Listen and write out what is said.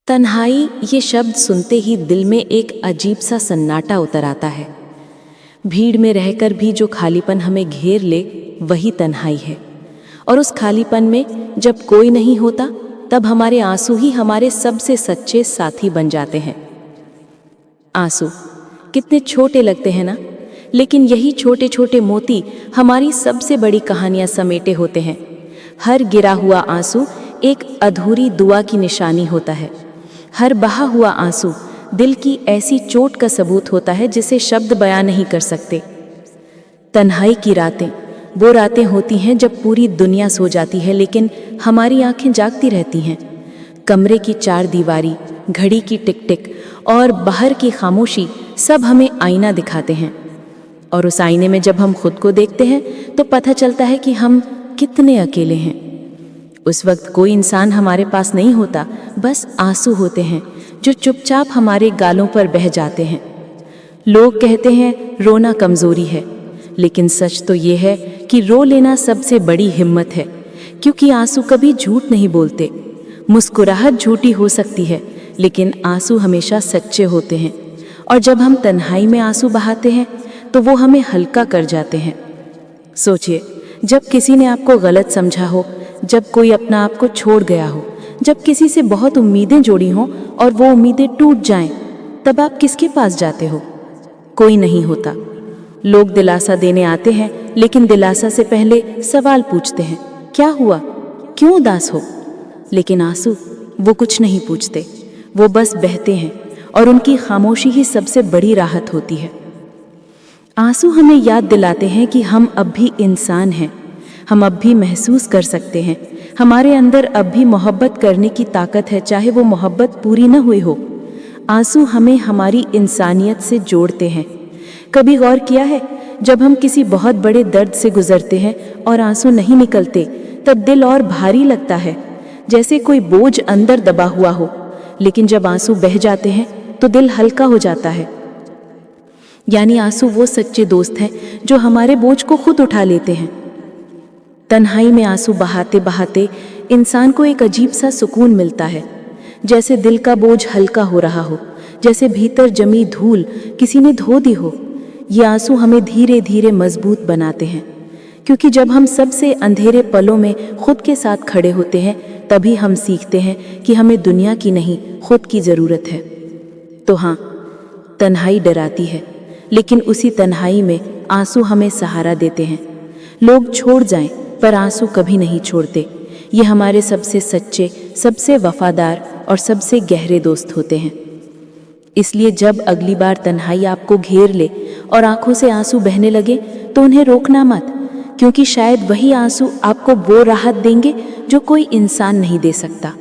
तन्हाई ये शब्द सुनते ही दिल में एक अजीब सा सन्नाटा उतर आता है। भीड़ में रहकर भी जो खालीपन हमें घेर ले वही तन्हाई है। और उस खालीपन में जब कोई नहीं होता तब हमारे आंसू ही हमारे सबसे सच्चे साथी बन जाते हैं। आंसू कितने छोटे लगते हैं ना, लेकिन यही छोटे छोटे मोती हमारी सबसे बड़ी कहानियां समेटे होते हैं। हर गिरा हुआ आंसू एक अधूरी दुआ की निशानी होता है। हर बहा हुआ आंसू दिल की ऐसी चोट का सबूत होता है जिसे शब्द बयां नहीं कर सकते। तन्हाई की रातें वो रातें होती हैं जब पूरी दुनिया सो जाती है लेकिन हमारी आंखें जागती रहती हैं। कमरे की चार दीवारी, घड़ी की टिक टिक और बाहर की खामोशी सब हमें आईना दिखाते हैं। और उस आईने में जब हम खुद को देखते हैं तो पता चलता है कि हम कितने अकेले हैं। उस वक्त कोई इंसान हमारे पास नहीं होता, बस आंसू होते हैं जो चुपचाप हमारे गालों पर बह जाते हैं। लोग कहते हैं रोना कमजोरी है, लेकिन सच तो ये है कि रो लेना सबसे बड़ी हिम्मत है, क्योंकि आंसू कभी झूठ नहीं बोलते। मुस्कुराहट झूठी हो सकती है, लेकिन आंसू हमेशा सच्चे होते हैं। और जब हम तन्हाई में आंसू बहाते हैं तो वो हमें हल्का कर जाते हैं। सोचिए, जब किसी ने आपको गलत समझा हो, जब कोई अपना आप को छोड़ गया हो, जब किसी से बहुत उम्मीदें जोड़ी हों और वो उम्मीदें टूट जाएं, तब आप किसके पास जाते हो? कोई नहीं होता। लोग दिलासा देने आते हैं, लेकिन दिलासा से पहले सवाल पूछते हैं, क्या हुआ, क्यों उदास हो? लेकिन आंसू वो कुछ नहीं पूछते, वो बस बहते हैं और उनकी खामोशी ही सबसे बड़ी राहत होती है। आंसू हमें याद दिलाते हैं कि हम अब भी इंसान हैं, हम अब भी महसूस कर सकते हैं, हमारे अंदर अब भी मोहब्बत करने की ताकत है, चाहे वो मोहब्बत पूरी न हुई हो। आंसू हमें हमारी इंसानियत से जोड़ते हैं। कभी गौर किया है, जब हम किसी बहुत बड़े दर्द से गुजरते हैं और आंसू नहीं निकलते तब दिल और भारी लगता है, जैसे कोई बोझ अंदर दबा हुआ हो। लेकिन जब आंसू बह जाते हैं तो दिल हल्का हो जाता है। यानी आंसू वो सच्चे दोस्त हैं जो हमारे बोझ को खुद उठा लेते हैं। तन्हाई में आंसू बहाते बहाते इंसान को एक अजीब सा सुकून मिलता है, जैसे दिल का बोझ हल्का हो रहा हो, जैसे भीतर जमी धूल किसी ने धो दी हो। ये आंसू हमें धीरे धीरे मजबूत बनाते हैं, क्योंकि जब हम सबसे अंधेरे पलों में खुद के साथ खड़े होते हैं तभी हम सीखते हैं कि हमें दुनिया की नहीं, खुद की ज़रूरत है। तो हाँ, तन्हाई डराती है, लेकिन उसी तन्हाई में आंसू हमें सहारा देते हैं। लोग छोड़ जाएं पर आंसू कभी नहीं छोड़ते। ये हमारे सबसे सच्चे, सबसे वफादार और सबसे गहरे दोस्त होते हैं। इसलिए जब अगली बार तन्हाई आपको घेर ले और आंखों से आंसू बहने लगे तो उन्हें रोकना मत, क्योंकि शायद वही आंसू आपको वो राहत देंगे जो कोई इंसान नहीं दे सकता।